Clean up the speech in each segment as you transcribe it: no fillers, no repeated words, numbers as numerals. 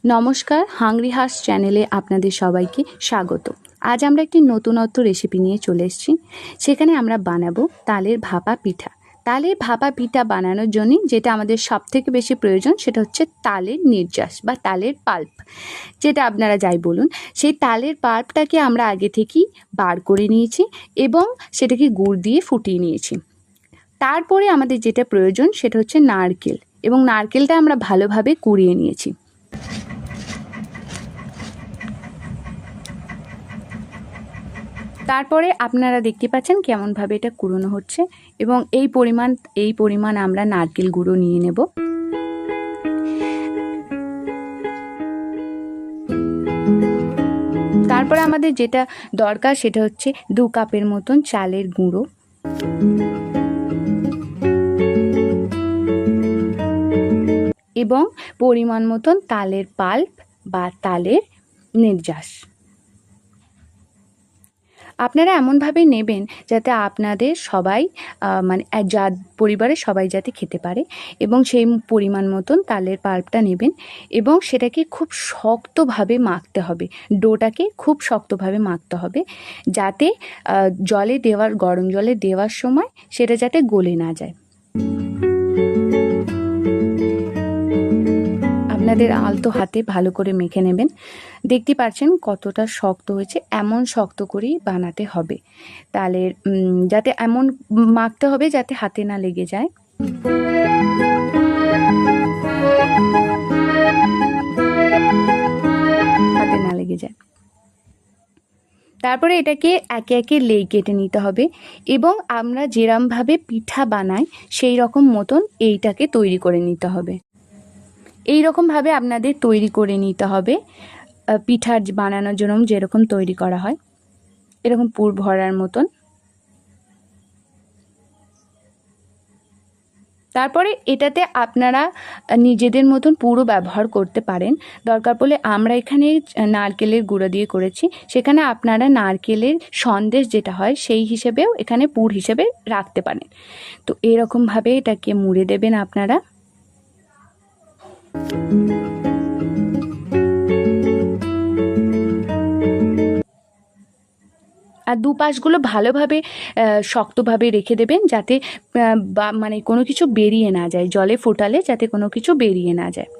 নমস্কার, hungry hertz চ্যানেলে আপনাদের সবাইকে স্বাগত। আজ আমরা একটি নতুনত্ব রেসিপি নিয়ে চলে এসেছি। সেখানে আমরা বানাবো তালের ভাপা পিঠা। তালের ভাপা পিঠা বানানোর জন্য যেটা আমাদের সবথেকে বেশি প্রয়োজন সেটা হচ্ছে তালের নির্যাস বা তালের পাল্প, যেটা আপনারা যাই বলুন। সেই তালের পাল্পটাকে আমরা আগে থেকেই বার করে নিয়েছি এবং সেটাকে গুড় দিয়ে ফুটিয়ে নিয়েছি। তারপরে আমাদের যেটা প্রয়োজন সেটা হচ্ছে নারকেল, এবং নারকেলটা আমরা ভালোভাবে কুড়িয়ে নিয়েছি। তারপরে আপনারা দেখতে পাচ্ছেন কেমনভাবে এটা কুড়োনো হচ্ছে, এবং এই পরিমাণ আমরা নারকেল গুঁড়ো নিয়ে নেব। তারপরে আমাদের যেটা দরকার সেটা হচ্ছে 2 কাপের মতন চালের গুঁড়ো, এবং পরিমাণ মতন তালের পাল্প বা তালের নির্যাস। আপনারা এমনভাবে নেবেন যাতে আপনাদের সবাই যা পরিবারের সবাই যাতে খেতে পারে, এবং সেই পরিমাণ মতন তালের পাল্পটা নেবেন এবং সেটাকে খুব শক্তভাবে মাখতে হবে। ডোটাকে খুব শক্তভাবে মাখতে হবে যাতে গরম জলে দেওয়ার সময় সেটা যাতে গলে না যায়। আপনাদের আলতো হাতে ভালো করে মেখে নেবেন। দেখতে পাচ্ছেন কতটা শক্ত হয়েছে, এমন শক্ত করেই বানাতে হবে। তাহলে যাতে এমন মাখতে হবে যাতে হাতে না লেগে যায়। হাতে না লেগে যায়। তারপরে এটাকে একে একে লেই কেটে নিতে হবে, এবং আমরা যেরমভাবে পিঠা বানাই সেই রকম মতন এইটাকে তৈরি করে নিতে হবে। এই রকমভাবে আপনাদের তৈরি করে নিতে হবে। পিঠা বানানোর জন্য যেরকম তৈরি করা হয়, এরকম পুর ভরার মতন। তারপরে এটাতে আপনারা নিজেদের মতন পুরো ব্যবহার করতে পারেন। দরকার পড়লে আমরা এখানে নারকেলের গুঁড়ো দিয়ে করেছি, সেখানে আপনারা নারকেলের সন্দেশ যেটা হয় সেই হিসেবেও এখানে পুর হিসেবে রাখতে পারেন। তো এরকমভাবে এটাকে মুড়ে দেবেন আপনারা। আর দুপাশগুলো ভালোভাবে শক্তভাবে রেখে দেবেন যাতে কোনো কিছু বেরিয়ে না যায়, জলে ফোটালে যাতে কোনো কিছু বেরিয়ে না যায়।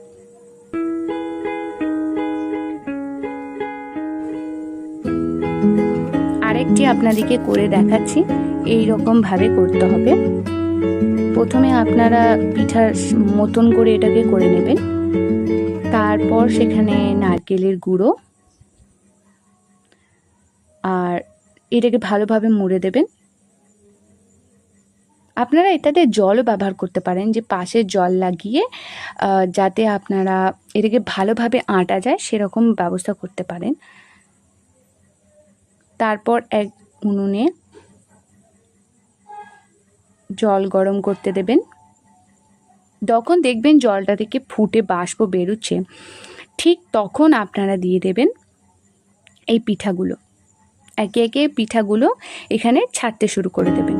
আরেকটি আপনাদেরকে করে দেখাচ্ছি, এই রকমভাবে করতে হবে। প্রথমে আপনারা পিঠার মতন করে এটাকে করে নেবেন, তারপর সেখানে নারকেলের গুঁড়ো আর এটাকে ভালোভাবে মুড়ে দেবেন। আপনারা এটাতে জলও ব্যবহার করতে পারেন, যে পাশে জল লাগিয়ে যাতে আপনারা এটাকে ভালোভাবে আঁটা যায় সেরকম ব্যবস্থা করতে পারেন। তারপর এক উনুনে জল গরম করতে দেবেন। যখন দেখবেন জলটা থেকে ফুটে বাষ্প বেরোচ্ছে, ঠিক তখন আপনারা দিয়ে দেবেন এই পিঠাগুলো। একে একে পিঠাগুলো এখানে ছাড়তে শুরু করে দেবেন।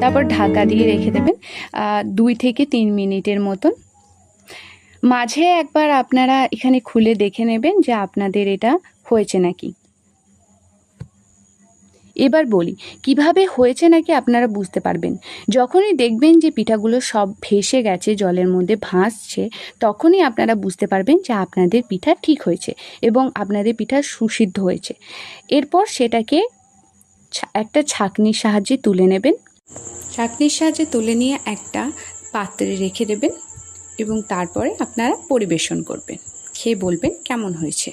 তারপর ঢাকা দিয়ে রেখে দেবেন 2 থেকে 3 মিনিটের মতন। মাঝে একবার আপনারা এখানে খুলে দেখে নেবেন যে আপনাদের এটা হয়েছে নাকি। এবার বলি কিভাবে হয়েছে নাকি আপনারা বুঝতে পারবেন। যখনই দেখবেন যে পিঠাগুলো সব ভেসে গেছে, জলের মধ্যে ভাসছে, তখনই আপনারা বুঝতে পারবেন যে আপনাদের পিঠা ঠিক হয়েছে এবং আপনাদের পিঠা সুসিদ্ধ হয়েছে। এরপর সেটাকে একটা ছাঁকনির সাহায্যে তুলে নেবেন। ছাঁকনির সাহায্যে তুলে নিয়ে একটা পাত্রে রেখে দেবেন, এবং তারপরে আপনারা পরিবেশন করবেন। খেয়ে বলবেন কেমন হয়েছে।